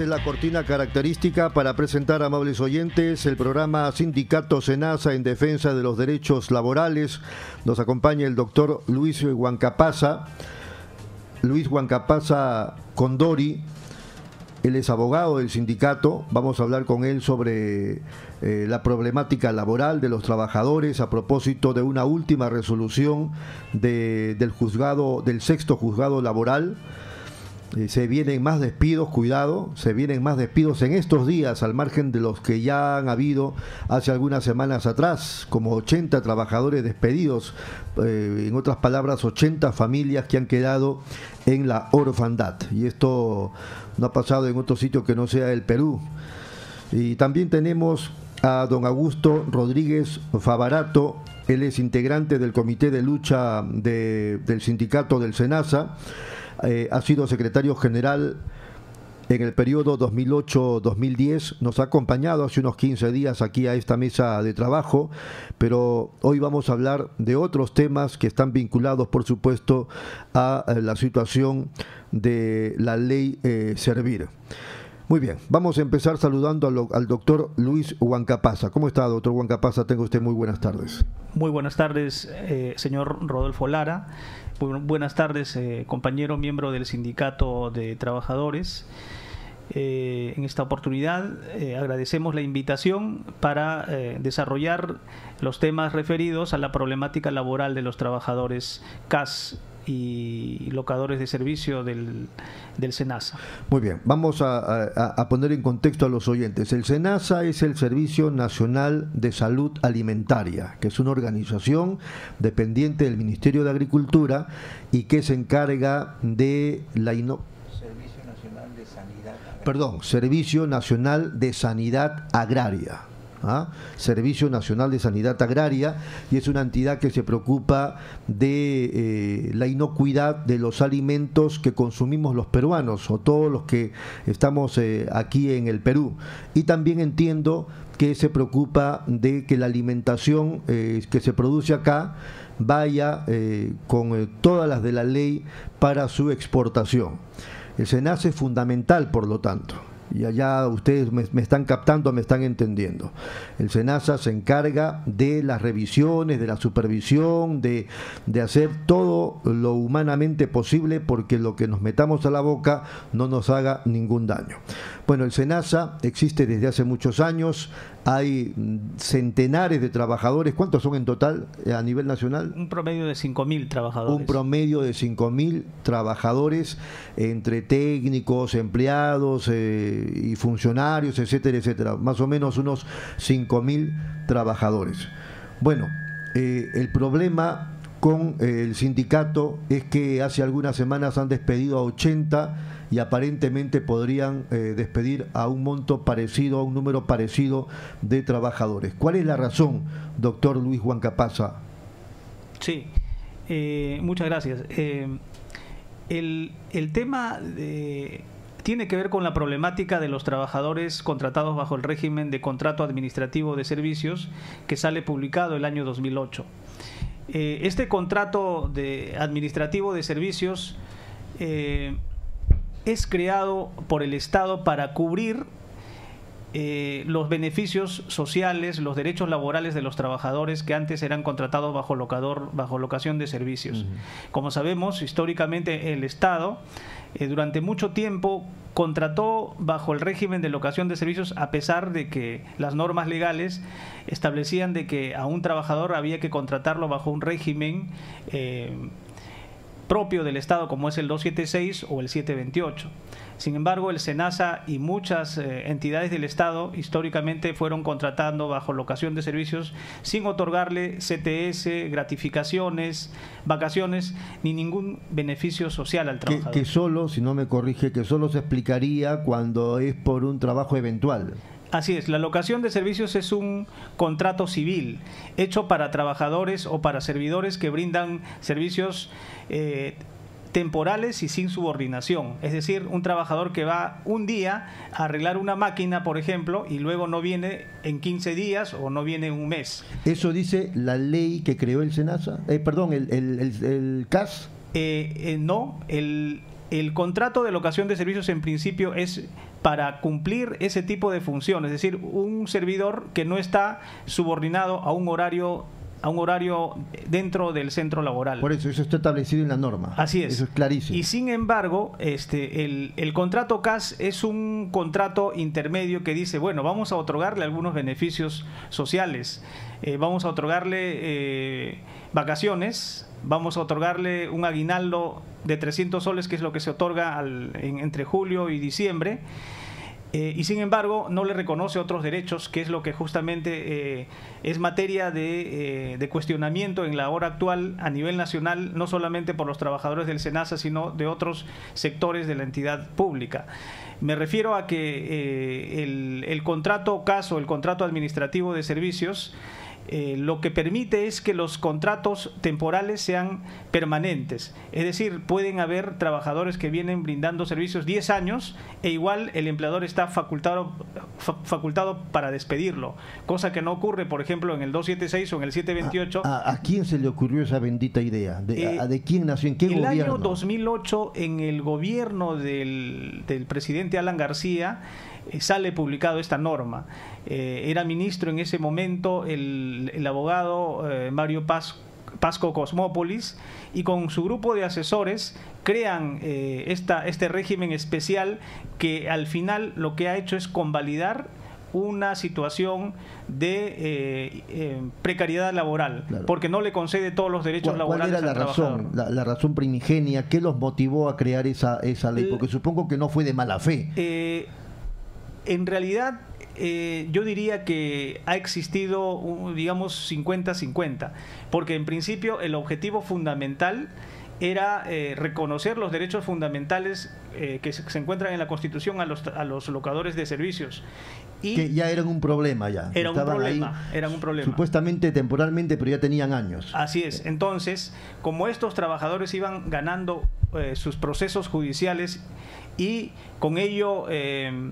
es la cortina característica para presentar, amables oyentes, el programa Sindicato Senasa en defensa de los derechos laborales. Nos acompaña el doctor Luis Huancapasa Condori. Él es abogado del sindicato. Vamos a hablar con él sobre la problemática laboral de los trabajadores a propósito de una última resolución del sexto juzgado laboral. Se vienen más despidos, cuidado, se vienen más despidos en estos días, al margen de los que ya han habido hace algunas semanas atrás, como 80 trabajadores despedidos, en otras palabras, 80 familias que han quedado en la orfandad. Y esto no ha pasado en otro sitio que no sea el Perú. Y también tenemos a don Augusto Rodríguez Favarato. Él es integrante del comité de lucha del sindicato del Senasa. Ha sido secretario general en el periodo 2008-2010, nos ha acompañado hace unos 15 días aquí a esta mesa de trabajo, pero hoy vamos a hablar de otros temas que están vinculados, por supuesto, a la situación de la ley Servir. Muy bien, vamos a empezar saludando al doctor Luis Huancapasa. ¿Cómo está, doctor Huancapasa? Tenga usted muy buenas tardes. Muy buenas tardes, señor Rodolfo Lara. Buenas tardes, compañero miembro del Sindicato de Trabajadores. En esta oportunidad agradecemos la invitación para desarrollar los temas referidos a la problemática laboral de los trabajadores CAS y locadores de servicio del SENASA. Muy bien, vamos a poner en contexto a los oyentes. El SENASA es el Servicio Nacional de Salud Alimentaria, que es una organización dependiente del Ministerio de Agricultura y que se encarga de Servicio Nacional de Sanidad Agraria. Servicio Nacional de Sanidad Agraria, y es una entidad que se preocupa de la inocuidad de los alimentos que consumimos los peruanos o todos los que estamos aquí en el Perú. Y también entiendo que se preocupa de que la alimentación que se produce acá vaya con todas las de la ley para su exportación. El SENASA es fundamental, por lo tanto. Y allá ustedes me están captando, me están entendiendo. El SENASA se encarga de las revisiones, de la supervisión, de hacer todo lo humanamente posible porque lo que nos metamos a la boca no nos haga ningún daño. Bueno, el SENASA existe desde hace muchos años, hay centenares de trabajadores. ¿Cuántos son en total a nivel nacional? Un promedio de 5.000 trabajadores. Un promedio de 5.000 trabajadores entre técnicos, empleados y funcionarios, etcétera, etcétera. Más o menos unos 5.000 trabajadores. Bueno, el problema con el sindicato es que hace algunas semanas han despedido a 80 y aparentemente podrían despedir a un monto parecido, a un número parecido de trabajadores. ¿Cuál es la razón, doctor Luis Huancapasa? Sí, muchas gracias. El tema tiene que ver con la problemática de los trabajadores contratados bajo el régimen de contrato administrativo de servicios que sale publicado el año 2008. Este contrato administrativo de servicios es creado por el Estado para cubrir los beneficios sociales, los derechos laborales de los trabajadores que antes eran contratados bajo locación de servicios. Como sabemos, históricamente el Estado durante mucho tiempo contrató bajo el régimen de locación de servicios, a pesar de que las normas legales establecían de que a un trabajador había que contratarlo bajo un régimen propio del Estado, como es el 276 o el 728. Sin embargo, el SENASA y muchas entidades del Estado históricamente fueron contratando bajo locación de servicios sin otorgarle CTS, gratificaciones, vacaciones, ni ningún beneficio social al trabajador. Que solo, si no me corrige, que solo se explicaría cuando es por un trabajo eventual. Así es, la locación de servicios es un contrato civil hecho para trabajadores o para servidores que brindan servicios temporales y sin subordinación. Es decir, un trabajador que va un día a arreglar una máquina, por ejemplo, y luego no viene en 15 días o no viene en un mes. ¿Eso dice la ley que creó el SENASA? ¿El CAS? No, el contrato de locación de servicios en principio es para cumplir ese tipo de funciones, es decir, un servidor que no está subordinado a un horario dentro del centro laboral. Por eso está establecido en la norma. Así es. Eso es clarísimo. Y sin embargo, el contrato CAS es un contrato intermedio que dice, bueno, vamos a otorgarle algunos beneficios sociales, vamos a otorgarle vacaciones, vamos a otorgarle un aguinaldo de 300 soles, que es lo que se otorga entre julio y diciembre. Y sin embargo no le reconoce otros derechos, que es lo que justamente es materia de cuestionamiento en la hora actual a nivel nacional, no solamente por los trabajadores del SENASA, sino de otros sectores de la entidad pública. Me refiero a que el contrato CAS o el contrato administrativo de servicios lo que permite es que los contratos temporales sean permanentes, es decir, pueden haber trabajadores que vienen brindando servicios 10 años e igual el empleador está facultado para despedirlo, cosa que no ocurre, por ejemplo, en el 276 o en el 728. ¿A quién se le ocurrió esa bendita idea? ¿De quién nació? ¿En qué gobierno? El año 2008, en el gobierno del presidente Alan García, sale publicado esta norma. Era ministro en ese momento el abogado Mario Pasco Cosmópolis, y con su grupo de asesores crean este régimen especial que al final lo que ha hecho es convalidar una situación de precariedad laboral, claro, porque no le concede todos los derechos laborales al trabajador. ¿Cuál era la razón primigenia? ¿Qué los motivó a crear esa ley? Porque supongo que no fue de mala fe. En realidad, yo diría que ha existido, digamos, 50-50, porque en principio el objetivo fundamental era reconocer los derechos fundamentales que se encuentran en la Constitución a los locadores de servicios. Y que ya eran un problema ya. Eran un problema. Supuestamente temporalmente, pero ya tenían años. Así es. Entonces, como estos trabajadores iban ganando sus procesos judiciales y con ello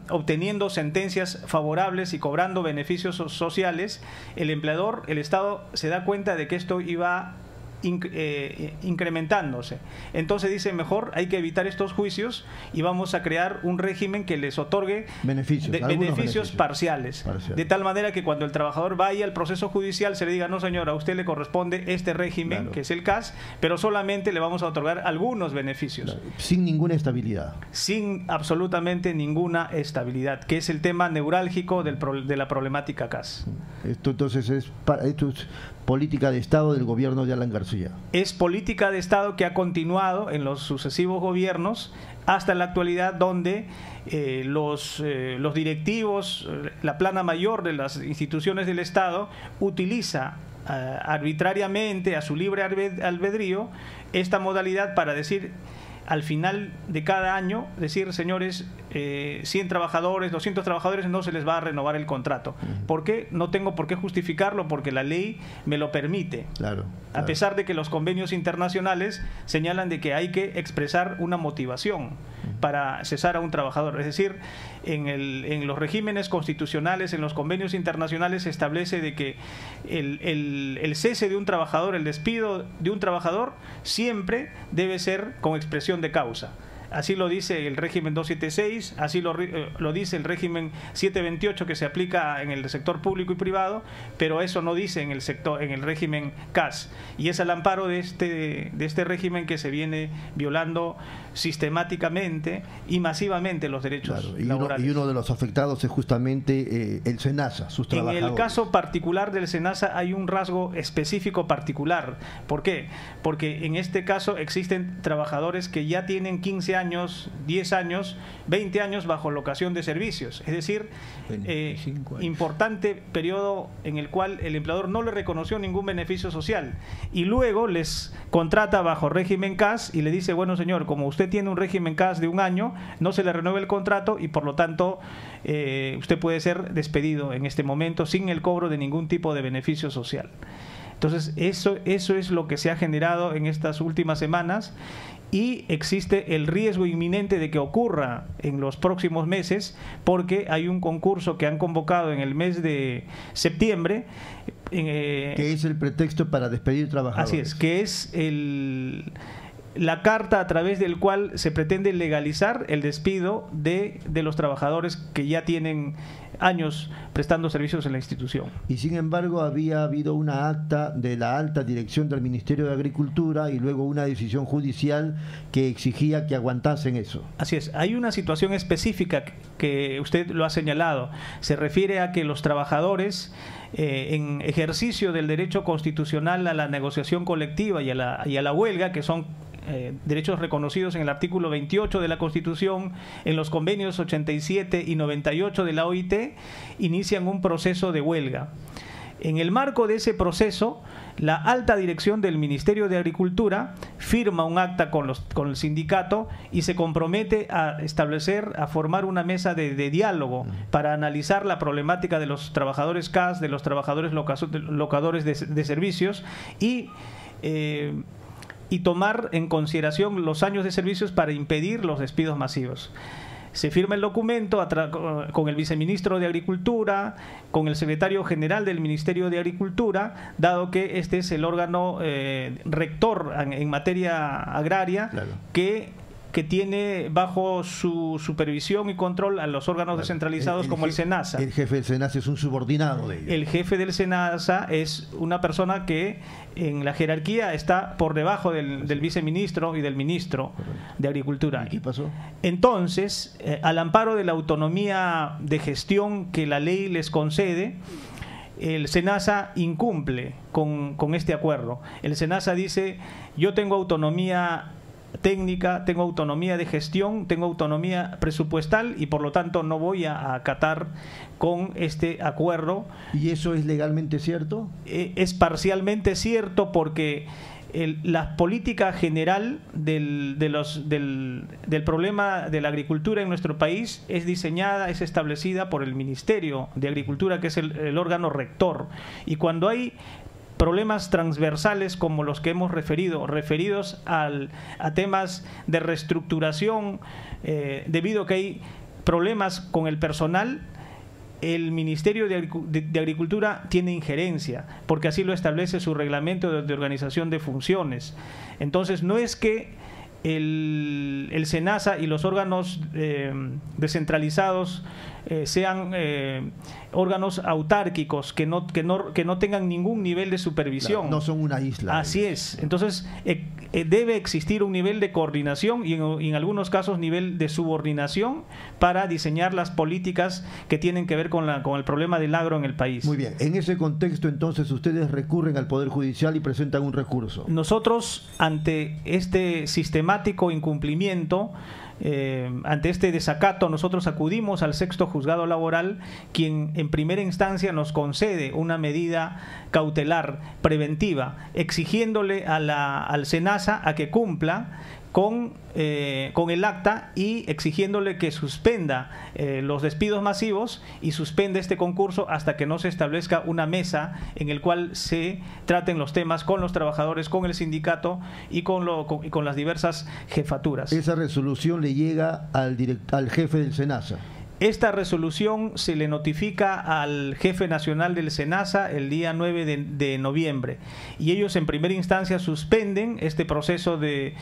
obteniendo sentencias favorables y cobrando beneficios sociales, el empleador, el Estado, se da cuenta de que esto iba incrementándose. Entonces dice, mejor hay que evitar estos juicios y vamos a crear un régimen que les otorgue beneficios parciales, de tal manera que cuando el trabajador vaya al proceso judicial se le diga, no señor, a usted le corresponde este régimen, claro, que es el CAS, pero solamente le vamos a otorgar algunos beneficios. Claro. Sin ninguna estabilidad. Sin absolutamente ninguna estabilidad, que es el tema neurálgico de la problemática CAS. Esto entonces es política de Estado del gobierno de Alan García. Es política de Estado que ha continuado en los sucesivos gobiernos hasta la actualidad, donde los directivos, la plana mayor de las instituciones del Estado utiliza arbitrariamente, a su libre albedrío, esta modalidad para decir, al final de cada año, decir, señores, 100 trabajadores, 200 trabajadores, no se les va a renovar el contrato. ¿Por qué? No tengo por qué justificarlo, porque la ley me lo permite. Claro. A pesar de que los convenios internacionales señalan de que hay que expresar una motivación para cesar a un trabajador. Es decir, en los regímenes constitucionales, en los convenios internacionales, se establece de que el cese de un trabajador, el despido de un trabajador, siempre debe ser con expresión de causa. Así lo dice el régimen 276, así lo dice el régimen 728 que se aplica en el sector público y privado, pero eso no dice en el régimen CAS, y es al amparo de este régimen que se viene violando sistemáticamente y masivamente los derechos laborales. Y uno de los afectados es justamente el SENASA, sus trabajadores. En el caso particular del SENASA hay un rasgo específico particular. ¿Por qué? Porque en este caso existen trabajadores que ya tienen 15 años, 10 años, 20 años bajo locación de servicios. Es decir, importante periodo en el cual el empleador no le reconoció ningún beneficio social y luego les contrata bajo régimen CAS y le dice, bueno señor, como usted tiene un régimen CAS de un año, no se le renueva el contrato y por lo tanto usted puede ser despedido en este momento sin el cobro de ningún tipo de beneficio social. Entonces eso es lo que se ha generado en estas últimas semanas y existe el riesgo inminente de que ocurra en los próximos meses, porque hay un concurso que han convocado en el mes de septiembre. Que es el pretexto para despedir trabajadores. Así es, que es la carta a través del cual se pretende legalizar el despido de los trabajadores que ya tienen años prestando servicios en la institución. Y sin embargo había habido una acta de la alta dirección del Ministerio de Agricultura y luego una decisión judicial que exigía que aguantasen eso. Así es, hay una situación específica que usted lo ha señalado, se refiere a que los trabajadores en ejercicio del derecho constitucional a la negociación colectiva y a la huelga, que son derechos reconocidos en el artículo 28 de la Constitución, en los convenios 87 y 98 de la OIT, inician un proceso de huelga. En el marco de ese proceso, la alta dirección del Ministerio de Agricultura firma un acta con el sindicato y se compromete a formar una mesa de diálogo para analizar la problemática de los trabajadores CAS, de los trabajadores locadores de servicios y tomar en consideración los años de servicios para impedir los despidos masivos. Se firma el documento con el viceministro de Agricultura, con el secretario general del Ministerio de Agricultura, dado que este es el órgano rector en materia agraria, claro, que tiene bajo su supervisión y control a los órganos descentralizados como el SENASA. El jefe del SENASA es un subordinado de ellos. El jefe del SENASA es una persona que en la jerarquía está por debajo del viceministro y del ministro de Agricultura. ¿Y qué pasó? Entonces, al amparo de la autonomía de gestión que la ley les concede, el SENASA incumple con este acuerdo. El SENASA dice: yo tengo autonomía técnica, tengo autonomía de gestión, tengo autonomía presupuestal y por lo tanto no voy a acatar con este acuerdo. ¿Y eso es legalmente cierto? Es parcialmente cierto porque la política general del problema de la agricultura en nuestro país es diseñada, es establecida por el Ministerio de Agricultura, que es el órgano rector, y cuando hay problemas transversales como los que hemos referidos a temas de reestructuración, debido a que hay problemas con el personal, el Ministerio de Agricultura tiene injerencia, porque así lo establece su reglamento de organización de funciones. Entonces, no es que el SENASA y los órganos descentralizados sean órganos autárquicos que no tengan ningún nivel de supervisión. Claro, no son una isla. Así es. Entonces debe existir un nivel de coordinación y en algunos casos nivel de subordinación para diseñar las políticas que tienen que ver con el problema del agro en el país. Muy bien. En ese contexto, entonces, ustedes recurren al Poder Judicial y presentan un recurso. Nosotros, ante este sistemático incumplimiento, ante este desacato, nosotros acudimos al sexto juzgado laboral, quien en primera instancia nos concede una medida cautelar preventiva, exigiéndole al SENASA a que cumpla con el acta y exigiéndole que suspenda los despidos masivos y suspenda este concurso hasta que no se establezca una mesa en el cual se traten los temas con los trabajadores, con el sindicato y con las diversas jefaturas. Esa resolución le llega al jefe del SENASA. Esta resolución se le notifica al jefe nacional del SENASA el día 9 de noviembre y ellos en primera instancia suspenden este proceso de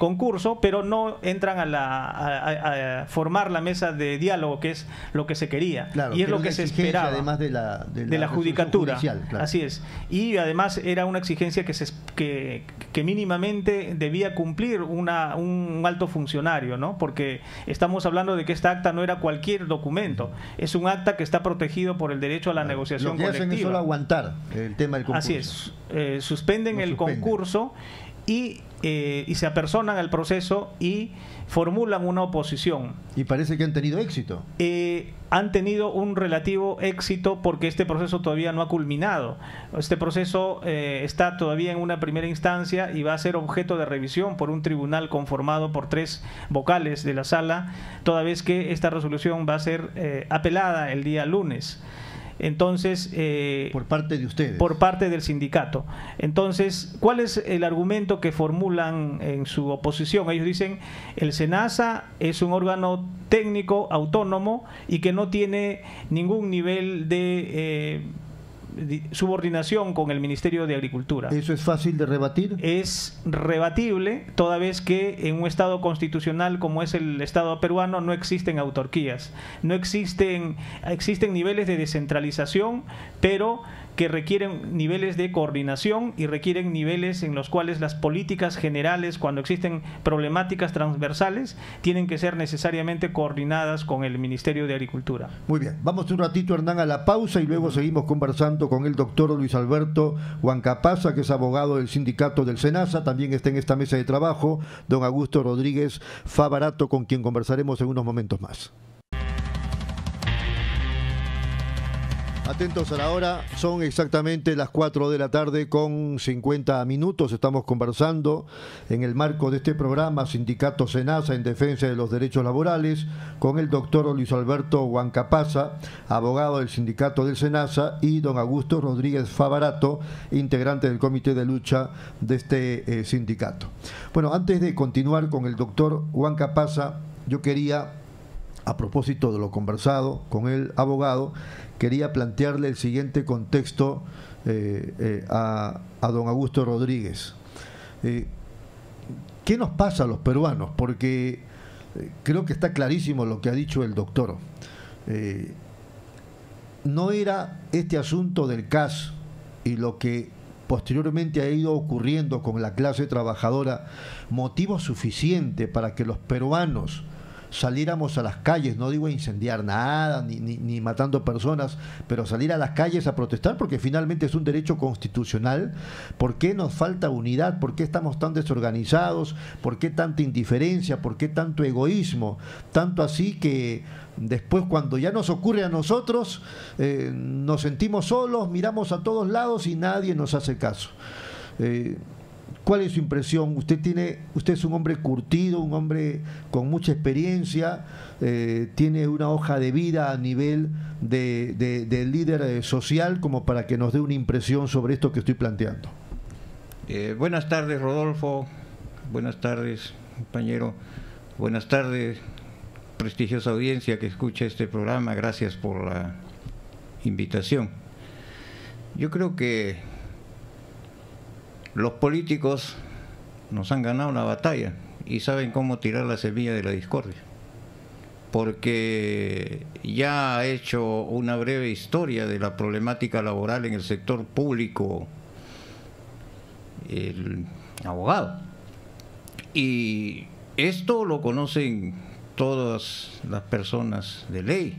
concurso, pero no entran a formar la mesa de diálogo, que es lo que se quería, claro, y es lo que se esperaba, además de la judicatura judicial, claro. Así es, y además era una exigencia que mínimamente debía cumplir un alto funcionario, ¿no? Porque estamos hablando de que esta acta no era cualquier documento, es un acta que está protegido por el derecho a la negociación colectiva. Lo que colectiva. hacen es solo aguantar el tema del concurso. Así es, suspenden el concurso y se apersonan al proceso y formulan una oposición. Y parece que han tenido éxito. Han tenido un relativo éxito porque este proceso todavía no ha culminado. Este proceso está todavía en una primera instancia y va a ser objeto de revisión por un tribunal conformado por 3 vocales de la sala, toda vez que esta resolución va a ser apelada el día lunes. Entonces, por parte de ustedes, por parte del sindicato. Entonces, ¿cuál es el argumento que formulan en su oposición? Ellos dicen: el SENASA es un órgano técnico autónomo y que no tiene ningún nivel de subordinación con el Ministerio de Agricultura. ¿Eso es fácil de rebatir? Es rebatible, toda vez que en un Estado constitucional como es el Estado peruano no existen autarquías, no existen niveles de descentralización, pero que requieren niveles de coordinación y requieren niveles en los cuales las políticas generales, cuando existen problemáticas transversales, tienen que ser necesariamente coordinadas con el Ministerio de Agricultura. Muy bien, vamos un ratito, Hernán, a la pausa y luego seguimos conversando con el doctor Luis Alberto Huancapasa, que es abogado del sindicato del SENASA. También está en esta mesa de trabajo don Augusto Rodríguez Favarato, con quien conversaremos en unos momentos más. Atentos a la hora, son exactamente las 4 de la tarde con 50 minutos. Estamos conversando en el marco de este programa Sindicato SENASA en defensa de los derechos laborales con el doctor Luis Alberto Huancapasa, abogado del sindicato del SENASA, y don Augusto Rodríguez Favarato, integrante del comité de lucha de este sindicato. Bueno, antes de continuar con el doctor Huancapasa, yo quería, a propósito de lo conversado con el abogado, quería plantearle el siguiente contexto a don Augusto Rodríguez. ¿Qué nos pasa a los peruanos? Porque creo que está clarísimo lo que ha dicho el doctor. No era este asunto del CAS y lo que posteriormente ha ido ocurriendo con la clase trabajadora motivo suficiente para que los peruanos saliéramos a las calles, no digo a incendiar nada, ni matando personas, pero salir a las calles a protestar, porque finalmente es un derecho constitucional. ¿Por qué nos falta unidad? ¿Por qué estamos tan desorganizados? ¿Por qué tanta indiferencia? ¿Por qué tanto egoísmo? Tanto así que después, cuando ya nos ocurre a nosotros, nos sentimos solos, miramos a todos lados y nadie nos hace caso. ¿Cuál es su impresión? Usted es un hombre curtido, un hombre con mucha experiencia, tiene una hoja de vida a nivel de líder social, como para que nos dé una impresión sobre esto que estoy planteando. Buenas tardes, Rodolfo. Buenas tardes, compañero. Buenas tardes, prestigiosa audiencia que escucha este programa. Gracias por la invitación. Yo creo que los políticos nos han ganado la batalla y saben cómo tirar la semilla de la discordia, porque ya ha hecho una breve historia de la problemática laboral en el sector público el abogado, y esto lo conocen todas las personas de ley.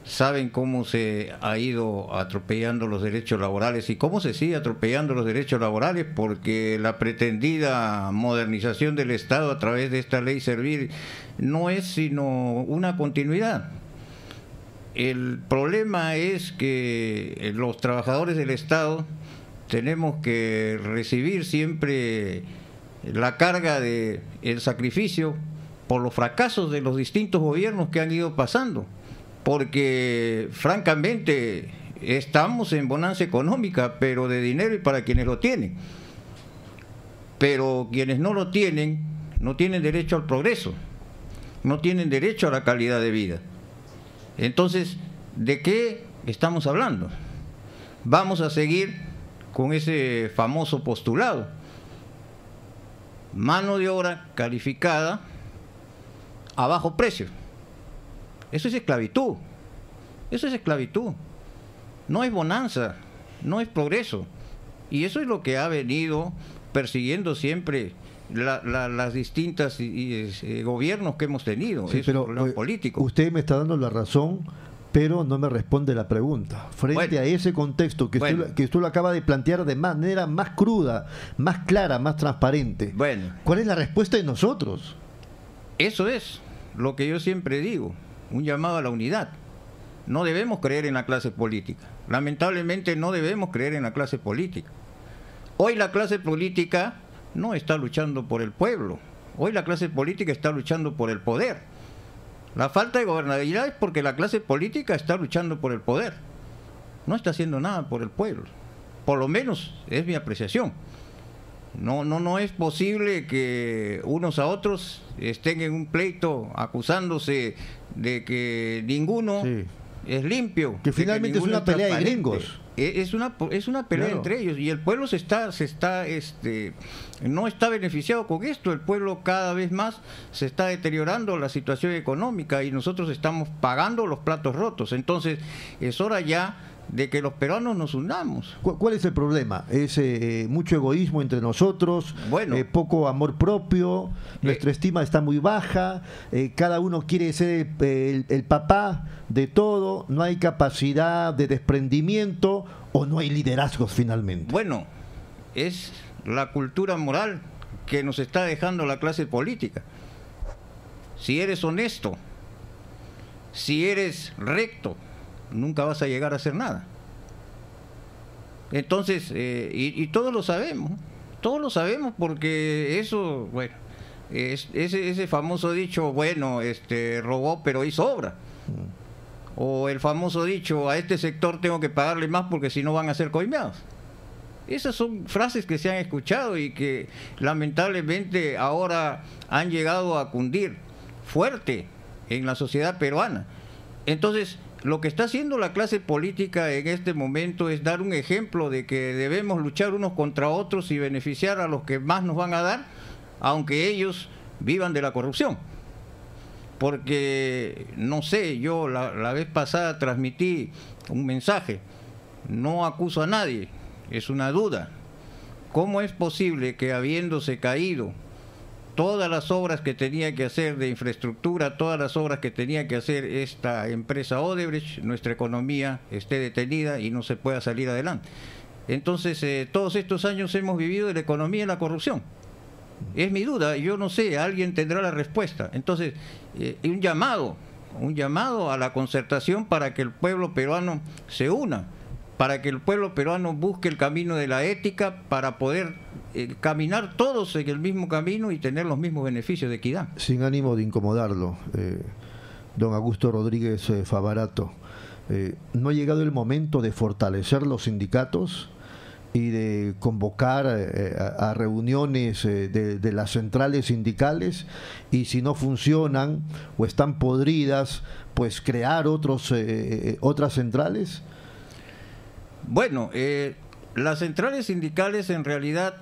Saben cómo se ha ido atropellando los derechos laborales y cómo se sigue atropellando los derechos laborales, porque la pretendida modernización del Estado a través de esta ley Servir no es sino una continuidad. El problema es que los trabajadores del Estado tenemos que recibir siempre la carga del sacrificio por los fracasos de los distintos gobiernos que han ido pasando, porque francamente estamos en bonanza económica, pero de dinero y para quienes lo tienen. Pero quienes no lo tienen, no tienen derecho al progreso, no tienen derecho a la calidad de vida. Entonces, ¿de qué estamos hablando? Vamos a seguir con ese famoso postulado: mano de obra calificada a bajo precio. Eso es esclavitud, eso es esclavitud, no es bonanza, no es progreso, y eso es lo que ha venido persiguiendo siempre las distintas gobiernos que hemos tenido, sí, pero políticos. Usted me está dando la razón, pero no me responde la pregunta. Frente a ese contexto que usted lo acaba de plantear de manera más cruda, más clara, más transparente, ¿cuál es la respuesta de nosotros? Eso es lo que yo siempre digo: un llamado a la unidad. No debemos creer en la clase política. Lamentablemente no debemos creer en la clase política. Hoy la clase política no está luchando por el pueblo. Hoy la clase política está luchando por el poder. La falta de gobernabilidad es porque la clase política está luchando por el poder. No está haciendo nada por el pueblo. Por lo menos es mi apreciación. No es posible que unos a otros estén en un pleito acusándose de que ninguno es limpio. Que finalmente es una pelea de gringos. Es una pelea entre ellos, y el pueblo no está beneficiado con esto. El pueblo cada vez más se está deteriorando la situación económica y nosotros estamos pagando los platos rotos. Entonces es hora ya de que los peruanos nos unamos. ¿Cuál es el problema? ¿Es mucho egoísmo entre nosotros? Bueno, poco amor propio, nuestra estima está muy baja, cada uno quiere ser el papá de todo, no hay capacidad de desprendimiento o no hay liderazgos finalmente? Bueno, es la cultura moral que nos está dejando la clase política. Si eres honesto, si eres recto, nunca vas a llegar a hacer nada. Entonces, y todos lo sabemos porque eso, bueno, ese famoso dicho, bueno, robó pero hizo obra. O el famoso dicho, a este sector tengo que pagarle más porque si no van a ser coimeados. Esas son frases que se han escuchado y que lamentablemente ahora han llegado a cundir fuerte en la sociedad peruana. Entonces, lo que está haciendo la clase política en este momento es dar un ejemplo de que debemos luchar unos contra otros y beneficiar a los que más nos van a dar, aunque ellos vivan de la corrupción. Porque, no sé, yo la vez pasada transmití un mensaje: no acuso a nadie, es una duda. ¿Cómo es posible que, habiéndose caído todas las obras que tenía que hacer de infraestructura, todas las obras que tenía que hacer esta empresa Odebrecht, nuestra economía esté detenida y no se pueda salir adelante? Entonces, todos estos años hemos vivido de la economía y la corrupción. Es mi duda, yo no sé, alguien tendrá la respuesta. Entonces, un llamado a la concertación para que el pueblo peruano se una, para que el pueblo peruano busque el camino de la ética, para poder caminar todos en el mismo camino y tener los mismos beneficios de equidad. Sin ánimo de incomodarlo, don Augusto Rodríguez Favarato, ¿no ha llegado el momento de fortalecer los sindicatos y de convocar a reuniones de las centrales sindicales, y si no funcionan o están podridas, pues crear otras centrales? Bueno, las centrales sindicales en realidad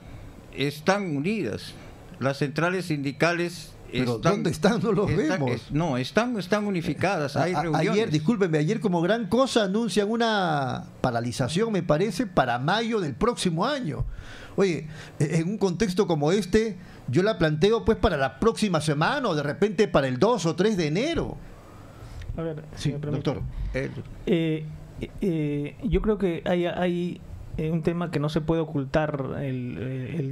están unidas. Las centrales sindicales... Pero ¿dónde están? No los vemos. No, están unificadas, hay reuniones. Ayer, discúlpeme, ayer como gran cosa anuncian una paralización, me parece, para mayo del próximo año. Oye, en un contexto como este, yo la planteo pues para la próxima semana o de repente para el 2 o 3 de enero. A ver, sí, doctor. Yo creo que hay un tema que no se puede ocultar, el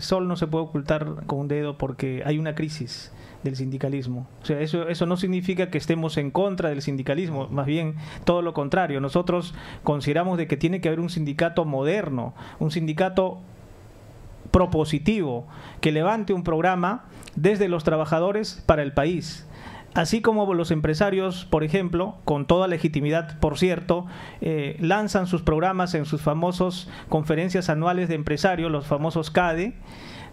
sol no se puede ocultar con un dedo, porque hay una crisis del sindicalismo. O sea, eso no significa que estemos en contra del sindicalismo, más bien todo lo contrario. Nosotros consideramos de que tiene que haber un sindicato moderno, un sindicato propositivo, que levante un programa desde los trabajadores para el país. Así como los empresarios, por ejemplo, con toda legitimidad, por cierto, lanzan sus programas en sus famosas conferencias anuales de empresarios, los famosos CADE.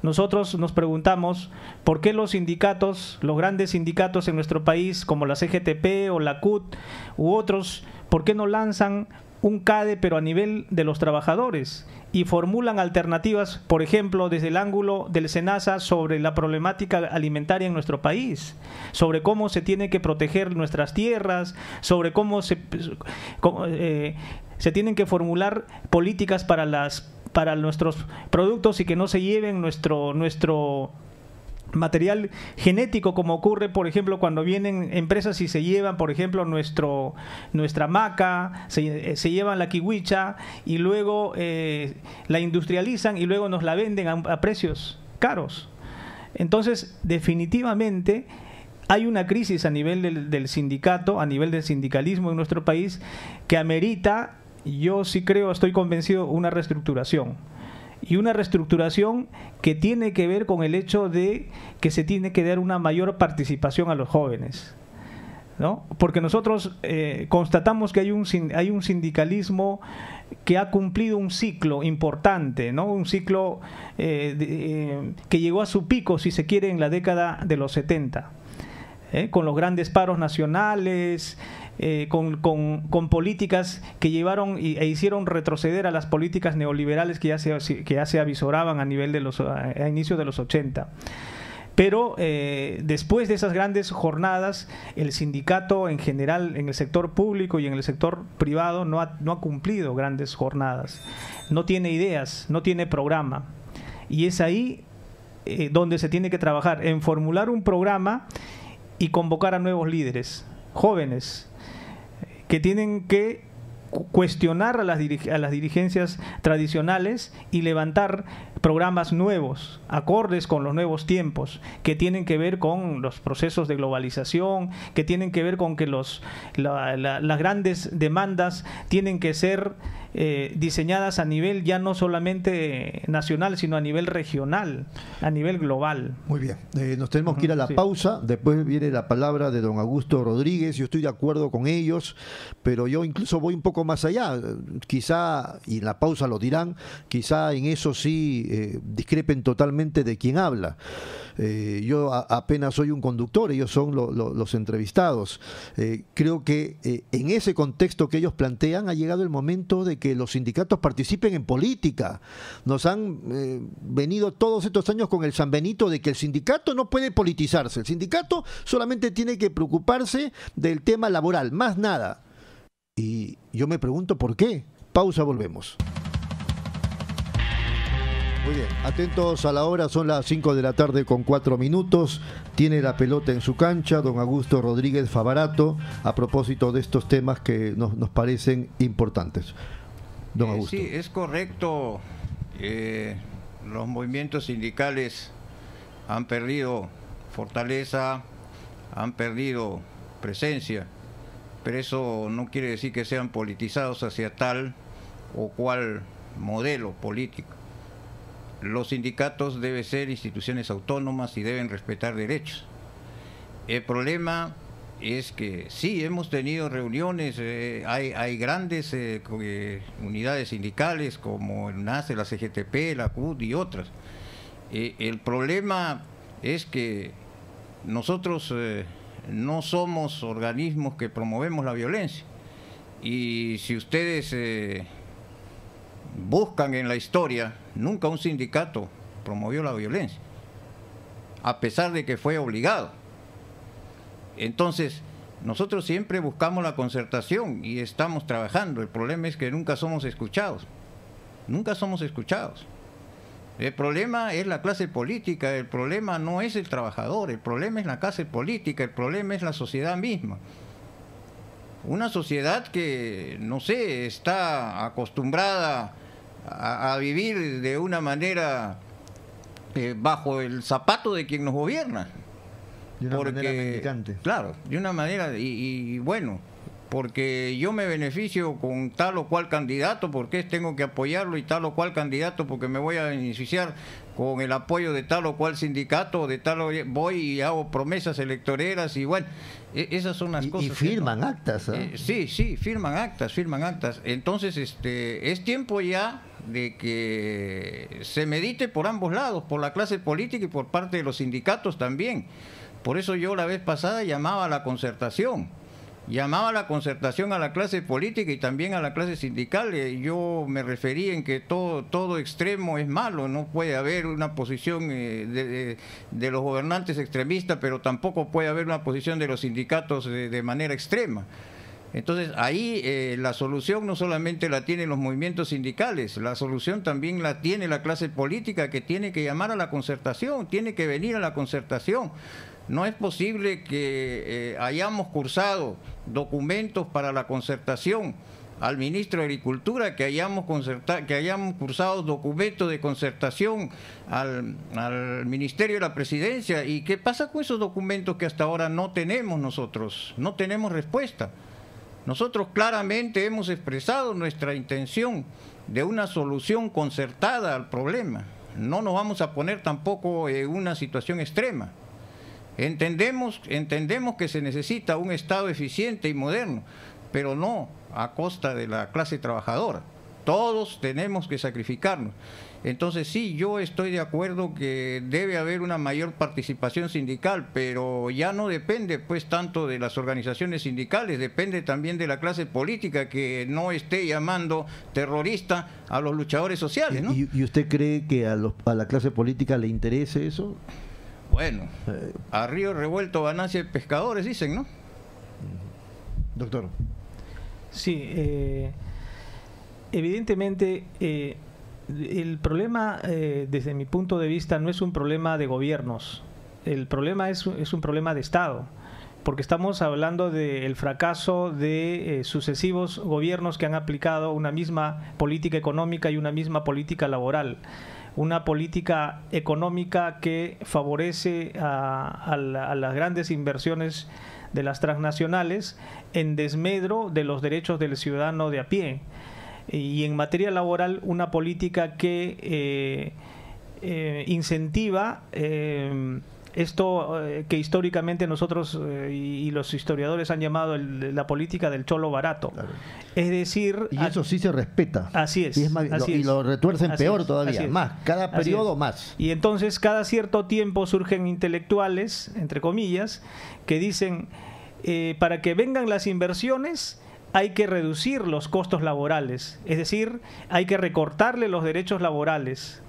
Nosotros nos preguntamos por qué los sindicatos, los grandes sindicatos en nuestro país, como la CGTP o la CUT u otros, ¿por qué no lanzan un CADE pero a nivel de los trabajadores y formulan alternativas, por ejemplo, desde el ángulo del SENASA, sobre la problemática alimentaria en nuestro país, sobre cómo se tiene que proteger nuestras tierras, sobre cómo se tienen que formular políticas para nuestros productos y que no se lleven nuestro material genético, como ocurre, por ejemplo, cuando vienen empresas y se llevan, por ejemplo, nuestra maca, se llevan la kiwicha y luego la industrializan y luego nos la venden a precios caros. Entonces, definitivamente hay una crisis a nivel del sindicato, a nivel del sindicalismo en nuestro país, que amerita, yo sí creo, estoy convencido, una reestructuración. Y una reestructuración que tiene que ver con el hecho de que se tiene que dar una mayor participación a los jóvenes, ¿no? Porque nosotros constatamos que hay un sindicalismo que ha cumplido un ciclo importante, ¿no? Un ciclo que llegó a su pico, si se quiere, en la década de los 70. Con los grandes paros nacionales, con políticas que llevaron e hicieron retroceder a las políticas neoliberales que ya se avisoraban a nivel de a inicios de los 80. Pero después de esas grandes jornadas, el sindicato en general, en el sector público y en el sector privado, no ha cumplido grandes jornadas. No tiene ideas, no tiene programa. Y es ahí donde se tiene que trabajar, en formular un programa y convocar a nuevos líderes, jóvenes, que tienen que cuestionar a las dirigencias tradicionales y levantar programas nuevos, acordes con los nuevos tiempos, que tienen que ver con los procesos de globalización, que tienen que ver con que las grandes demandas tienen que ser diseñadas a nivel ya no solamente nacional, sino a nivel regional, a nivel global. Muy bien, nos tenemos que ir a la pausa, después viene la palabra de don Augusto Rodríguez. Yo estoy de acuerdo con ellos, pero yo incluso voy un poco más allá, quizá, y en la pausa lo dirán, quizá en eso sí discrepen totalmente de quien habla. Yo apenas soy un conductor, ellos son los entrevistados. Creo que en ese contexto que ellos plantean ha llegado el momento de que los sindicatos participen en política. Nos han venido todos estos años con el San Benito de que el sindicato no puede politizarse, el sindicato solamente tiene que preocuparse del tema laboral, más nada. Y yo me pregunto por qué. Pausa, volvemos. Muy bien, atentos a la hora, son las 5 de la tarde con 4 minutos. Tiene la pelota en su cancha don Augusto Rodríguez Favarato a propósito de estos temas que nos parecen importantes. Don Augusto. Sí, es correcto. Los movimientos sindicales han perdido fortaleza, han perdido presencia, pero eso no quiere decir que sean politizados hacia tal o cual modelo político. Los sindicatos deben ser instituciones autónomas y deben respetar derechos. El problema es que sí, hemos tenido reuniones, hay grandes unidades sindicales como el NACE, la CGTP, la CUT y otras. El problema es que nosotros no somos organismos que promovemos la violencia. Y si ustedes buscan en la historia, nunca un sindicato promovió la violencia, a pesar de que fue obligado. Entonces, nosotros siempre buscamos la concertación y estamos trabajando. El problema es que nunca somos escuchados. Nunca somos escuchados. El problema es la clase política, el problema no es el trabajador, el problema es la clase política, el problema es la sociedad misma. Una sociedad que, no sé, está acostumbrada a vivir de una manera bajo el zapato de quien nos gobierna. De una manera mendicante. Claro, de una manera, y bueno, porque yo me beneficio con tal o cual candidato, porque tengo que apoyarlo, y tal o cual candidato porque me voy a beneficiar con el apoyo de tal o cual sindicato, voy y hago promesas electoreras, y bueno, esas son las cosas. Y firman actas. Sí, firman actas. Entonces, es tiempo ya de que se medite por ambos lados, por la clase política y por parte de los sindicatos también. Por eso yo la vez pasada llamaba a la concertación a la clase política y también a la clase sindical. Yo me referí en que todo extremo es malo, no puede haber una posición de los gobernantes extremistas, pero tampoco puede haber una posición de los sindicatos de manera extrema. Entonces ahí la solución no solamente la tienen los movimientos sindicales, la solución también la tiene la clase política, que tiene que llamar a la concertación, tiene que venir a la concertación. No es posible que hayamos cursado documentos para la concertación al ministro de Agricultura, que hayamos cursado documentos de concertación al Ministerio de la Presidencia. ¿Y qué pasa con esos documentos que hasta ahora no tenemos nosotros? No tenemos respuesta. Nosotros claramente hemos expresado nuestra intención de una solución concertada al problema. No nos vamos a poner tampoco en una situación extrema. Entendemos que se necesita un Estado eficiente y moderno, pero no a costa de la clase trabajadora. Todos tenemos que sacrificarnos. Entonces sí, yo estoy de acuerdo que debe haber una mayor participación sindical, pero ya no depende pues tanto de las organizaciones sindicales, depende también de la clase política que no esté llamando terrorista a los luchadores sociales, ¿no? ¿Y usted cree que a la clase política le interese eso? Bueno, a río revuelto ganancia de pescadores, dicen, ¿no? Doctor. Sí, evidentemente el problema, desde mi punto de vista, no es un problema de gobiernos. El problema es un problema de Estado, porque estamos hablando del fracaso de sucesivos gobiernos que han aplicado una misma política económica y una misma política laboral. Una política económica que favorece a las grandes inversiones de las transnacionales en desmedro de los derechos del ciudadano de a pie. Y en materia laboral, una política que incentiva esto que históricamente nosotros y los historiadores han llamado la política del cholo barato. Claro. Es decir... Y eso sí se respeta. Así es. Y lo retuercen peor todavía, más. Cada periodo más. Y entonces cada cierto tiempo surgen intelectuales, entre comillas, que dicen, para que vengan las inversiones hay que reducir los costos laborales. Es decir, hay que recortarle los derechos laborales.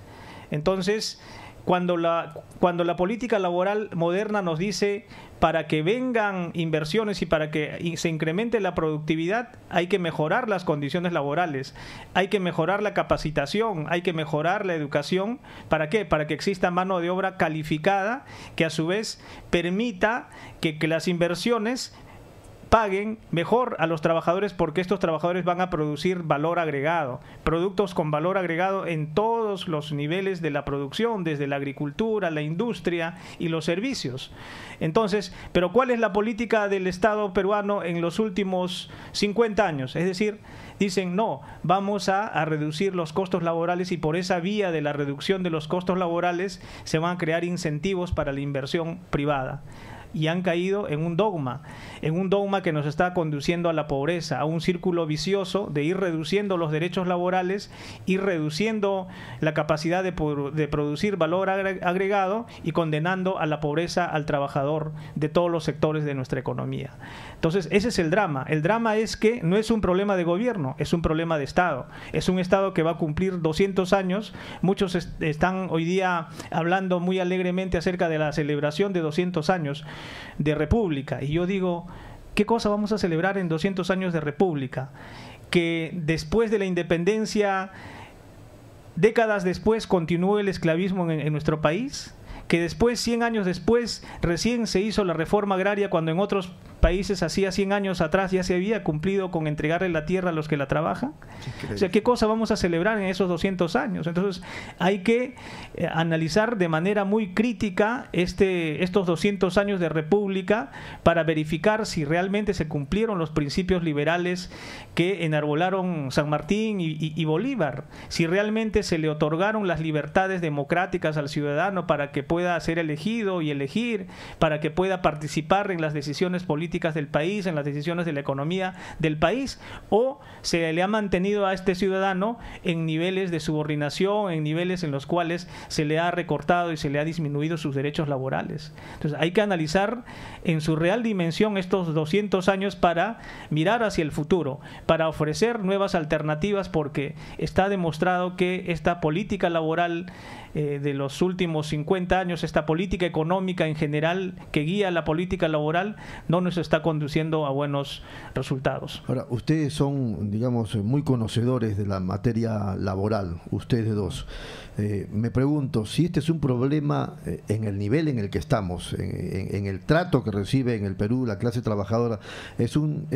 Entonces... Cuando la política laboral moderna nos dice para que vengan inversiones y para que se incremente la productividad, hay que mejorar las condiciones laborales, hay que mejorar la capacitación, hay que mejorar la educación. ¿Para qué? Para que exista mano de obra calificada que a su vez permita que las inversiones paguen mejor a los trabajadores, porque estos trabajadores van a producir valor agregado, productos con valor agregado en todos los niveles de la producción, desde la agricultura, la industria y los servicios. Entonces, ¿pero cuál es la política del Estado peruano en los últimos 50 años? Es decir, dicen, no, vamos a reducir los costos laborales y por esa vía de la reducción de los costos laborales se van a crear incentivos para la inversión privada. Y han caído en un dogma que nos está conduciendo a la pobreza, a un círculo vicioso de ir reduciendo los derechos laborales, ir reduciendo la capacidad de producir valor agregado y condenando a la pobreza al trabajador de todos los sectores de nuestra economía. Entonces, ese es el drama. El drama es que no es un problema de gobierno, es un problema de Estado. Es un Estado que va a cumplir 200 años. Muchos están hoy día hablando muy alegremente acerca de la celebración de 200 años de República. Y yo digo, ¿qué cosa vamos a celebrar en 200 años de República? Que después de la independencia, décadas después, continúe el esclavismo en nuestro país. Que después, 100 años después, recién se hizo la reforma agraria, cuando en otros países hacía 100 años atrás ya se había cumplido con entregarle la tierra a los que la trabajan. O sea, ¿qué cosa vamos a celebrar en esos 200 años? Entonces, hay que analizar de manera muy crítica estos 200 años de República para verificar si realmente se cumplieron los principios liberales que enarbolaron San Martín y Bolívar, si realmente se le otorgaron las libertades democráticas al ciudadano para que pueda ser elegido y elegir, para que pueda participar en las decisiones políticas del país, en las decisiones de la economía del país, o se le ha mantenido a este ciudadano en niveles de subordinación, en niveles en los cuales se le ha recortado y se le ha disminuido sus derechos laborales. Entonces hay que analizar en su real dimensión estos 200 años para mirar hacia el futuro, para ofrecer nuevas alternativas, porque está demostrado que esta política laboral de los últimos 50 años, esta política económica en general que guía la política laboral, no nos está conduciendo a buenos resultados. Ahora, ustedes son, digamos, muy conocedores de la materia laboral, ustedes dos. Me pregunto si este es un problema en el nivel en el que estamos, en el trato que recibe en el Perú la clase trabajadora, es un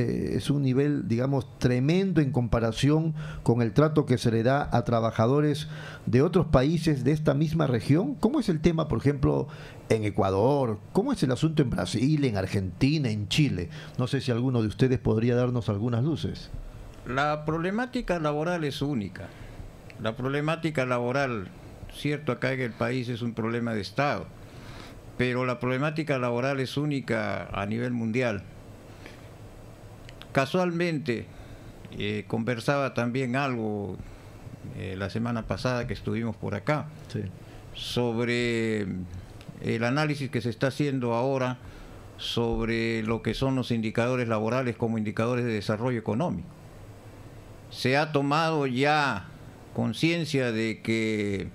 nivel, digamos, tremendo en comparación con el trato que se le da a trabajadores de otros países de esta misma región. ¿Cómo es el tema, por ejemplo, en Ecuador? ¿Cómo es el asunto en Brasil, en Argentina, en Chile? No sé si alguno de ustedes podría darnos algunas luces. La problemática laboral es única. La problemática laboral, cierto, acá en el país es un problema de Estado, pero la problemática laboral es única a nivel mundial. Casualmente, conversaba también algo la semana pasada que estuvimos por acá, Sí. sobre el análisis que se está haciendo ahora sobre lo que son los indicadores laborales como indicadores de desarrollo económico. Se ha tomado ya conciencia de que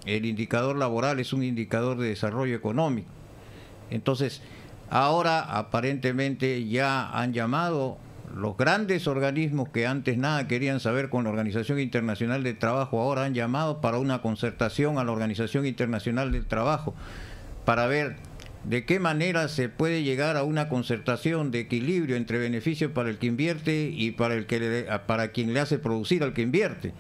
el indicador laboral es un indicador de desarrollo económico. Entonces, ahora aparentemente ya han llamado los grandes organismos que antes nada querían saber con la Organización Internacional del Trabajo, ahora han llamado para una concertación a la Organización Internacional del Trabajo para ver de qué manera se puede llegar a una concertación de equilibrio entre beneficio para el que invierte y para quien le hace producir al que invierte.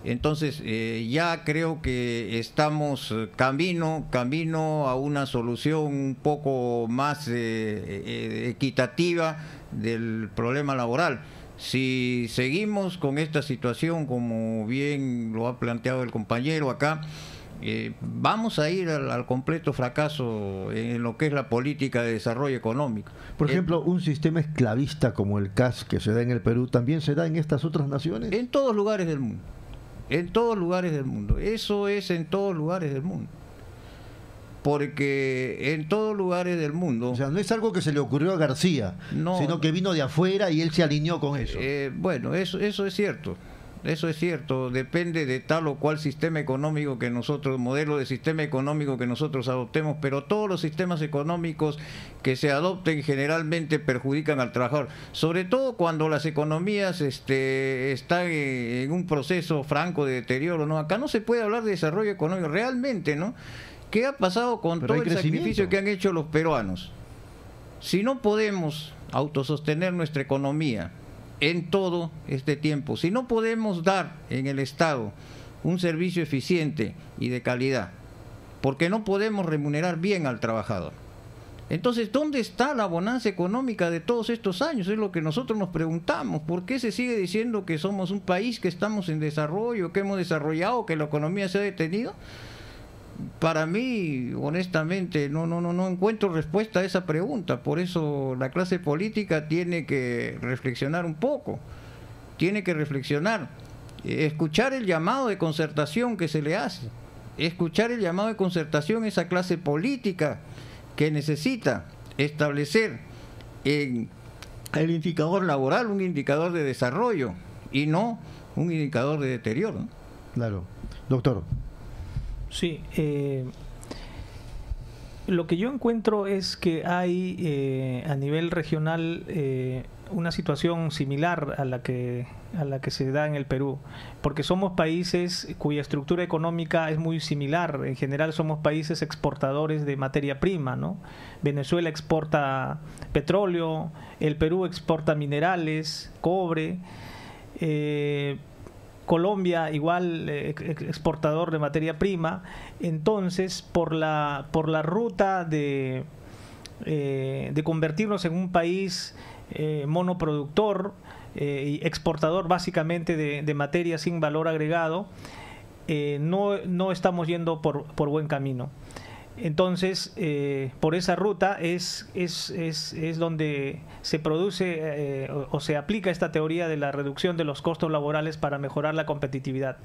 Entonces ya creo que estamos camino a una solución un poco más equitativa del problema laboral. Si seguimos con esta situación, como bien lo ha planteado el compañero acá, vamos a ir al completo fracaso en lo que es la política de desarrollo económico. Por ejemplo, un sistema esclavista como el CAS que se da en el Perú, ¿también se da en estas otras naciones? En todos lugares del mundo. En todos lugares del mundo. Eso es en todos lugares del mundo. Porque en todos lugares del mundo... O sea, no es algo que se le ocurrió a García, no, sino que vino de afuera y él se alineó con eso. Bueno, eso es cierto. Eso es cierto, depende de tal o cual sistema económico que nosotros, modelo de sistema económico que nosotros adoptemos, pero todos los sistemas económicos que se adopten generalmente perjudican al trabajador, sobre todo cuando las economías están en un proceso franco de deterioro, ¿no? Acá no se puede hablar de desarrollo económico, realmente, ¿no? ¿Qué ha pasado con todo el sacrificio que han hecho los peruanos? Si no podemos autosostener nuestra economía en todo este tiempo, si no podemos dar en el Estado un servicio eficiente y de calidad, porque no podemos remunerar bien al trabajador, entonces ¿dónde está la bonanza económica de todos estos años? Es lo que nosotros nos preguntamos. ¿Por qué se sigue diciendo que somos un país que estamos en desarrollo, que hemos desarrollado, que la economía se ha detenido? Para mí, honestamente, no encuentro respuesta a esa pregunta. Por eso la clase política tiene que reflexionar un poco, tiene que reflexionar, escuchar el llamado de concertación que se le hace, escuchar el llamado de concertación a esa clase política que necesita establecer en el indicador laboral un indicador de desarrollo y no un indicador de deterioro, ¿no? Claro. Doctor. Sí, lo que yo encuentro es que hay a nivel regional una situación similar a la que se da en el Perú, porque somos países cuya estructura económica es muy similar. En general somos países exportadores de materia prima, ¿no? Venezuela exporta petróleo, el Perú exporta minerales, cobre, Colombia igual exportador de materia prima. Entonces por la ruta de convertirnos en un país monoproductor y exportador básicamente de materia sin valor agregado, no estamos yendo por buen camino. Entonces, por esa ruta es donde se produce o se aplica esta teoría de la reducción de los costos laborales para mejorar la competitividad.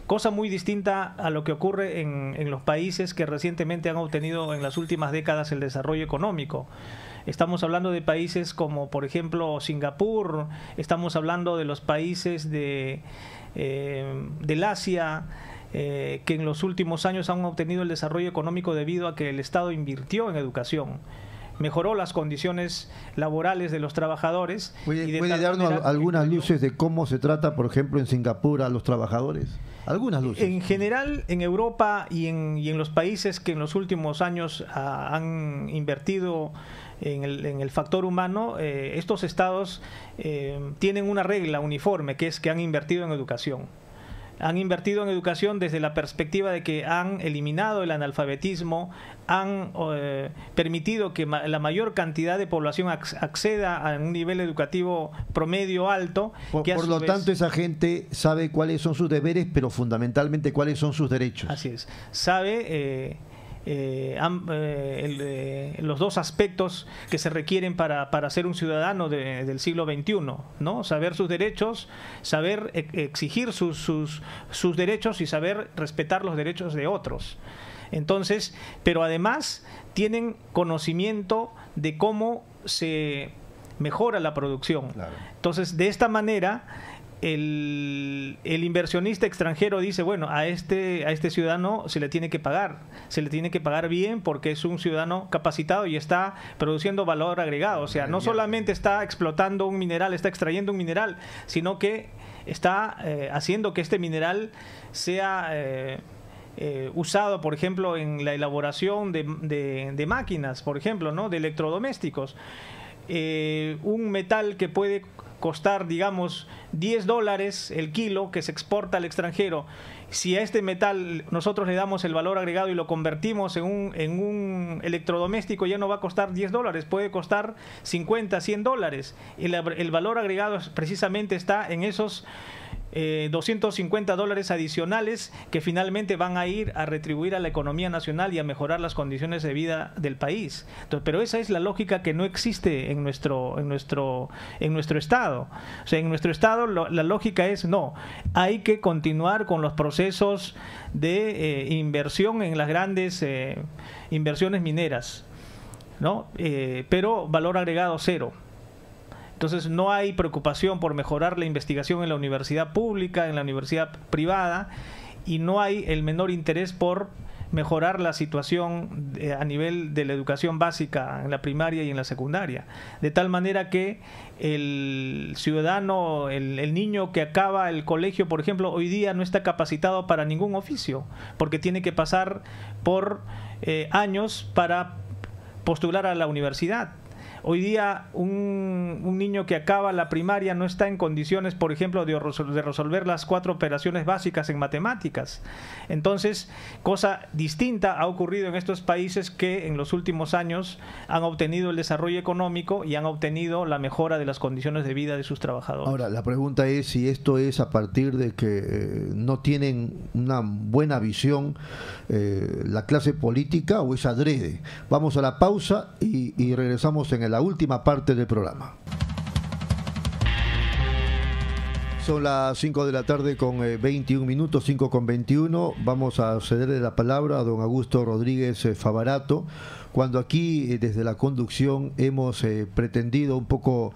Cosa muy distinta a lo que ocurre en los países que recientemente han obtenido en las últimas décadas el desarrollo económico. Estamos hablando de países como, por ejemplo, Singapur, estamos hablando de los países del Asia, que en los últimos años han obtenido el desarrollo económico debido a que el Estado invirtió en educación, mejoró las condiciones laborales de los trabajadores. ¿Puede darnos algunas luces de cómo se trata, por ejemplo, en Singapur a los trabajadores? Algunas luces. En general, en Europa y en los países que en los últimos años han invertido en el factor humano, estos estados tienen una regla uniforme, que es que han invertido en educación. Han invertido en educación desde la perspectiva de que han eliminado el analfabetismo, han permitido que la mayor cantidad de población acceda a un nivel educativo promedio alto. Por lo tanto, esa gente sabe cuáles son sus deberes, pero fundamentalmente cuáles son sus derechos. Así es. Sabe los dos aspectos que se requieren para ser un ciudadano del siglo XXI, ¿no? Saber sus derechos, saber exigir sus derechos y saber respetar los derechos de otros. Entonces, pero además tienen conocimiento de cómo se mejora la producción. Claro. Entonces, de esta manera, el inversionista extranjero dice, bueno, a este ciudadano se le tiene que pagar bien porque es un ciudadano capacitado y está produciendo valor agregado. O sea, no solamente está explotando un mineral, está extrayendo un mineral, sino que está haciendo que este mineral sea usado, por ejemplo, en la elaboración de máquinas, por ejemplo, ¿no? De electrodomésticos. Un metal que puede costar, digamos, $10 el kilo, que se exporta al extranjero. Si a este metal nosotros le damos el valor agregado y lo convertimos en un electrodoméstico, ya no va a costar $10, puede costar $50, $100. El valor agregado precisamente está en esos $250 adicionales que finalmente van a ir a retribuir a la economía nacional y a mejorar las condiciones de vida del país. Entonces, pero esa es la lógica que no existe en nuestro estado. O sea, en nuestro estado la lógica es no, hay que continuar con los procesos de inversión en las grandes inversiones mineras, ¿no? Pero valor agregado cero. Entonces no hay preocupación por mejorar la investigación en la universidad pública, en la universidad privada, y no hay el menor interés por mejorar la situación a nivel de la educación básica en la primaria y en la secundaria. De tal manera que el ciudadano, el niño que acaba el colegio, por ejemplo, hoy día no está capacitado para ningún oficio, porque tiene que pasar por años para postular a la universidad. Hoy día un niño que acaba la primaria no está en condiciones, por ejemplo, de resolver las 4 operaciones básicas en matemáticas. Entonces, cosa distinta ha ocurrido en estos países que en los últimos años han obtenido el desarrollo económico y han obtenido la mejora de las condiciones de vida de sus trabajadores. Ahora, la pregunta es si esto es a partir de que no tienen una buena visión la clase política o es adrede. Vamos a la pausa y regresamos en la última parte del programa. Son las 5 de la tarde con 21 minutos, 5 con 21. Vamos a cederle la palabra a don Augusto Rodríguez Favarato. Cuando aquí desde la conducción hemos pretendido un poco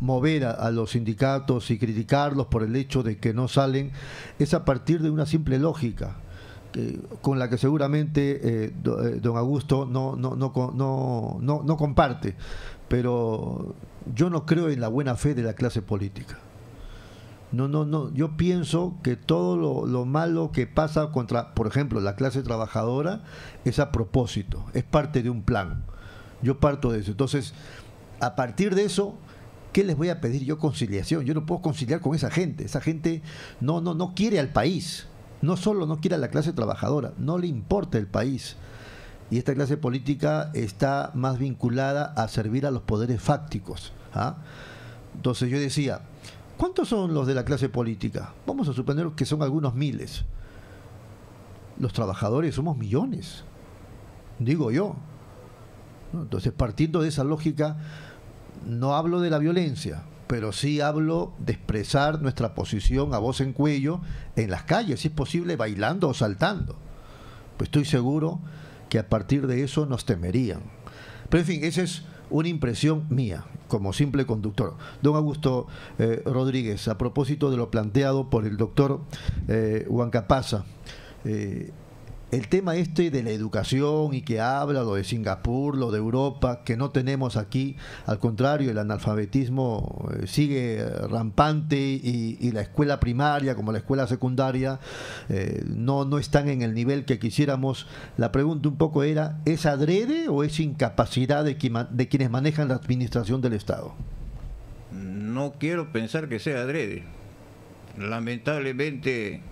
mover a los sindicatos y criticarlos por el hecho de que no salen, es a partir de una simple lógica con la que seguramente don Augusto no comparte, pero yo no creo en la buena fe de la clase política. No, yo pienso que todo lo malo que pasa contra, por ejemplo, la clase trabajadora es a propósito, es parte de un plan. Yo parto de eso. Entonces, a partir de eso, ¿qué les voy a pedir yo? Conciliación. Yo no puedo conciliar con esa gente. Esa gente no quiere al país. No solo no quiere a la clase trabajadora, no le importa el país. Y esta clase política está más vinculada a servir a los poderes fácticos. ¿Ah? Entonces yo decía, ¿cuántos son los de la clase política? Vamos a suponer que son algunos miles. Los trabajadores somos millones, digo yo. Entonces, partiendo de esa lógica, no hablo de la violencia, pero sí hablo de expresar nuestra posición a voz en cuello en las calles, si es posible bailando o saltando. Pues estoy seguro que a partir de eso nos temerían. Pero en fin, esa es una impresión mía, como simple conductor. Don Augusto Rodríguez, a propósito de lo planteado por el doctor Huancapasa, el tema este de la educación y que habla lo de Singapur, lo de Europa, que no tenemos aquí, al contrario, el analfabetismo sigue rampante y la escuela primaria como la escuela secundaria no están en el nivel que quisiéramos. La pregunta un poco era, ¿es adrede o es incapacidad de quienes manejan la administración del Estado? No quiero pensar que sea adrede. Lamentablemente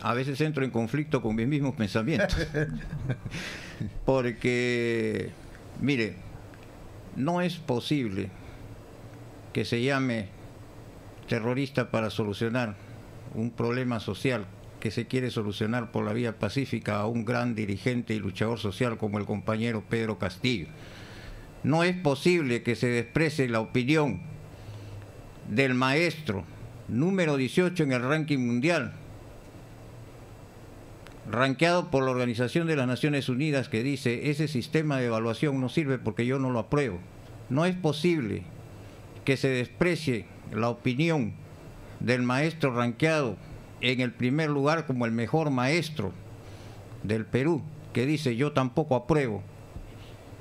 a veces entro en conflicto con mis mismos pensamientos. Porque, mire, no es posible que se llame terrorista para solucionar un problema social que se quiere solucionar por la vía pacífica a un gran dirigente y luchador social como el compañero Pedro Castillo. No es posible que se desprecie la opinión del maestro número 18 en el ranking mundial, rankeado por la Organización de las Naciones Unidas, que dice: ese sistema de evaluación no sirve porque yo no lo apruebo. No es posible que se desprecie la opinión del maestro rankeado en el primer lugar como el mejor maestro del Perú, que dice: yo tampoco apruebo.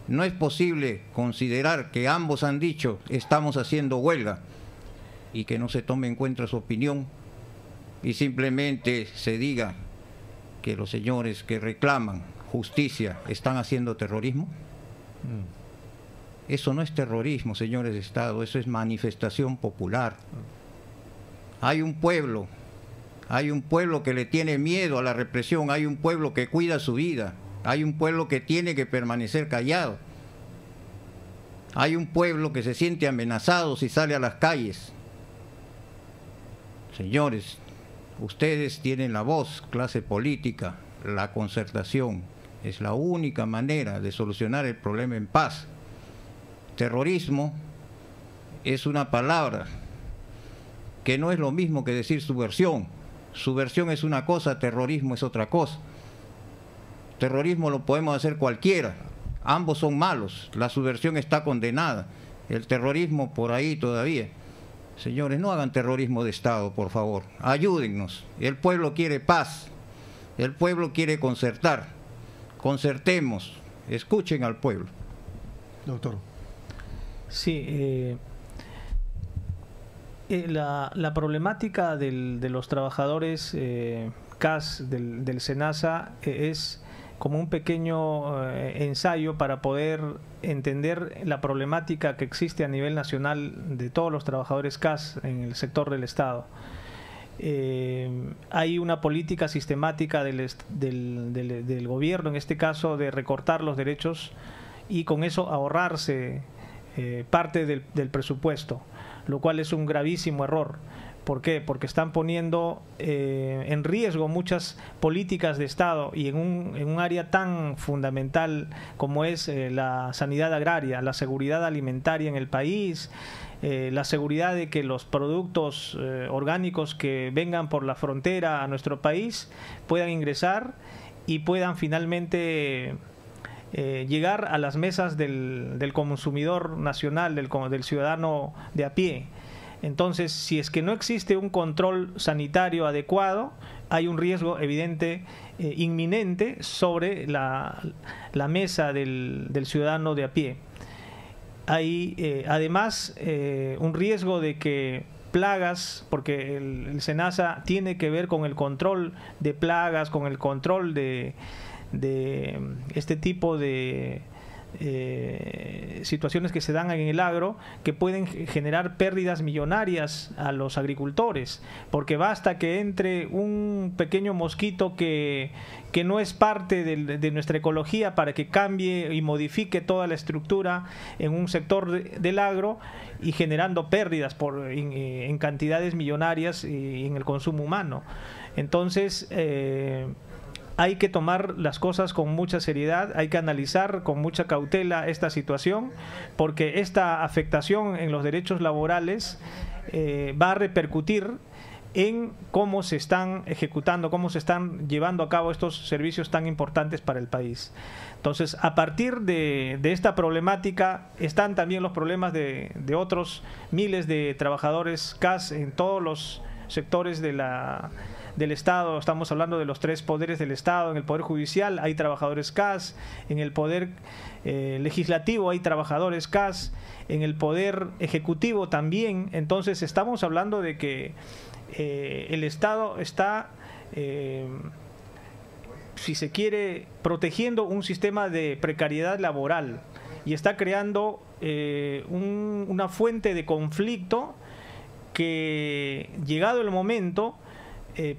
No es posible considerar que ambos han dicho: estamos haciendo huelga, y que no se tome en cuenta su opinión y simplemente se diga que los señores que reclaman justicia están haciendo terrorismo. Eso no es terrorismo, señores de Estado, eso es manifestación popular. Hay un pueblo que le tiene miedo a la represión, hay un pueblo que cuida su vida, hay un pueblo que tiene que permanecer callado, hay un pueblo que se siente amenazado si sale a las calles. Señores, ustedes tienen la voz, clase política, la concertación es la única manera de solucionar el problema en paz. Terrorismo es una palabra que no es lo mismo que decir subversión. Subversión es una cosa, terrorismo es otra cosa. Terrorismo lo podemos hacer cualquiera, ambos son malos, la subversión está condenada, el terrorismo por ahí todavía. Señores, no hagan terrorismo de Estado, por favor, ayúdennos. El pueblo quiere paz, el pueblo quiere concertar, concertemos, escuchen al pueblo. Doctor. Sí, la problemática de los trabajadores CAS del SENASA es como un pequeño ensayo para poder entender la problemática que existe a nivel nacional de todos los trabajadores CAS en el sector del Estado. Hay una política sistemática del gobierno, en este caso, de recortar los derechos y con eso ahorrarse parte del presupuesto, lo cual es un gravísimo error. ¿Por qué? Porque están poniendo en riesgo muchas políticas de Estado y en un área tan fundamental como es la sanidad agraria, la seguridad alimentaria en el país, la seguridad de que los productos orgánicos que vengan por la frontera a nuestro país puedan ingresar y puedan finalmente llegar a las mesas del consumidor nacional, del ciudadano de a pie. Entonces, si es que no existe un control sanitario adecuado, hay un riesgo evidente, inminente, sobre la mesa del ciudadano de a pie. Hay además un riesgo de que plagas, porque el SENASA tiene que ver con el control de plagas, con el control de este tipo de situaciones que se dan en el agro, que pueden generar pérdidas millonarias a los agricultores, porque basta que entre un pequeño mosquito que no es parte de nuestra ecología para que cambie y modifique toda la estructura en un sector del agro y generando pérdidas en cantidades millonarias y en el consumo humano. Entonces hay que tomar las cosas con mucha seriedad, hay que analizar con mucha cautela esta situación, porque esta afectación en los derechos laborales va a repercutir en cómo se están ejecutando, cómo se están llevando a cabo estos servicios tan importantes para el país. Entonces, a partir de esta problemática están también los problemas de otros miles de trabajadores CAS en todos los sectores del Estado. Estamos hablando de los 3 poderes del Estado. En el Poder Judicial hay trabajadores CAS, en el Poder Legislativo hay trabajadores CAS, en el Poder Ejecutivo también. Entonces estamos hablando de que el Estado está, si se quiere, protegiendo un sistema de precariedad laboral y está creando una fuente de conflicto que, llegado el momento,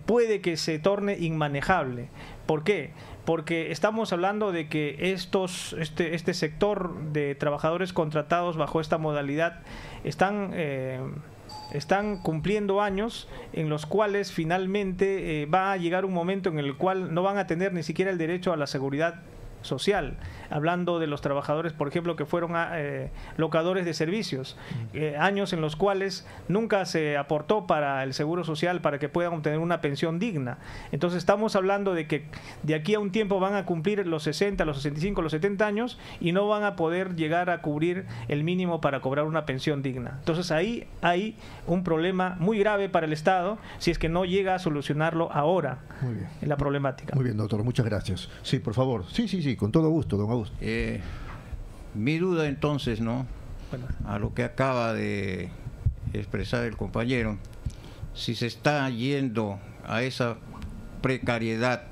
puede que se torne inmanejable. ¿Por qué? Porque estamos hablando de que este sector de trabajadores contratados bajo esta modalidad están Están cumpliendo años en los cuales finalmente va a llegar un momento en el cual no van a tener ni siquiera el derecho a la seguridad social, hablando de los trabajadores, por ejemplo, que fueron locadores de servicios, años en los cuales nunca se aportó para el seguro social para que puedan obtener una pensión digna. Entonces estamos hablando de que de aquí a un tiempo van a cumplir los 60, los 65, los 70 años y no van a poder llegar a cubrir el mínimo para cobrar una pensión digna. Entonces ahí hay un problema muy grave para el Estado si es que no llega a solucionarlo ahora. Muy bien. En la problemática. Muy bien, doctor, muchas gracias. Sí, por favor. Sí, con todo gusto, don Augusto. Mi duda entonces, ¿no? Bueno. A lo que acaba de expresar el compañero, si se está yendo a esa precariedad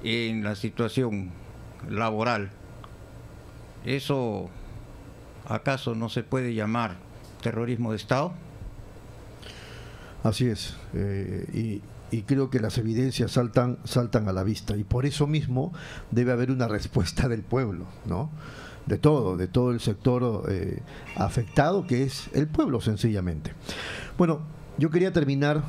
en la situación laboral, ¿eso acaso no se puede llamar terrorismo de Estado? Así es, y creo que las evidencias saltan a la vista, y por eso mismo debe haber una respuesta del pueblo, ¿no? De todo el sector afectado, que es el pueblo, sencillamente. Bueno, yo quería terminar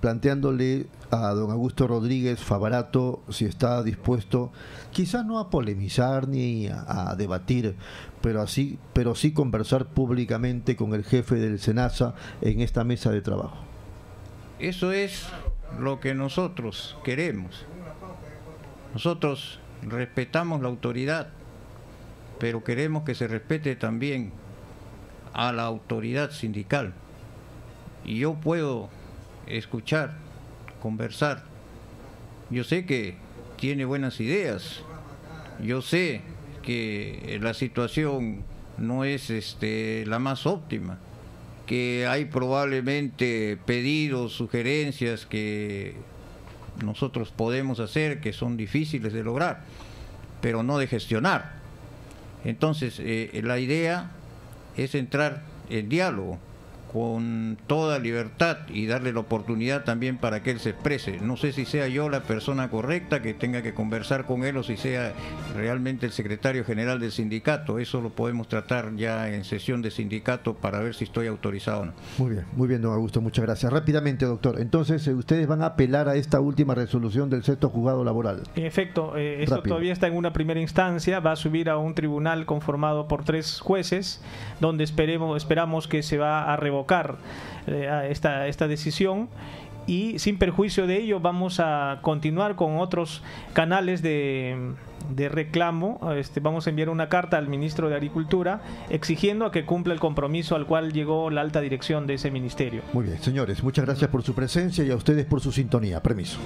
planteándole a don Augusto Rodríguez Favarato si está dispuesto, quizás no a polemizar ni a debatir, pero sí conversar públicamente con el jefe del SENASA en esta mesa de trabajo. Eso es lo que nosotros queremos. Nosotros respetamos la autoridad, pero queremos que se respete también a la autoridad sindical. Y yo puedo escuchar, conversar. Yo sé que tiene buenas ideas. Yo sé que la situación no es la más óptima, que hay probablemente pedidos, sugerencias que nosotros podemos hacer, que son difíciles de lograr, pero no de gestionar. Entonces, la idea es entrar en diálogo con toda libertad y darle la oportunidad también para que él se exprese. No sé si sea yo la persona correcta que tenga que conversar con él o si sea realmente el secretario general del sindicato. Eso lo podemos tratar ya en sesión de sindicato para ver si estoy autorizado o no. Muy bien, don Augusto, muchas gracias. Rápidamente, doctor, entonces ustedes van a apelar a esta última resolución del sexto juzgado laboral. En efecto, esto todavía está en una primera instancia, va a subir a un tribunal conformado por 3 jueces, donde esperamos que se va a revocar esta decisión, y sin perjuicio de ello vamos a continuar con otros canales de reclamo. Vamos a enviar una carta al ministro de Agricultura exigiendo a que cumpla el compromiso al cual llegó la alta dirección de ese ministerio. Muy bien, señores, muchas gracias por su presencia y a ustedes por su sintonía. Permiso.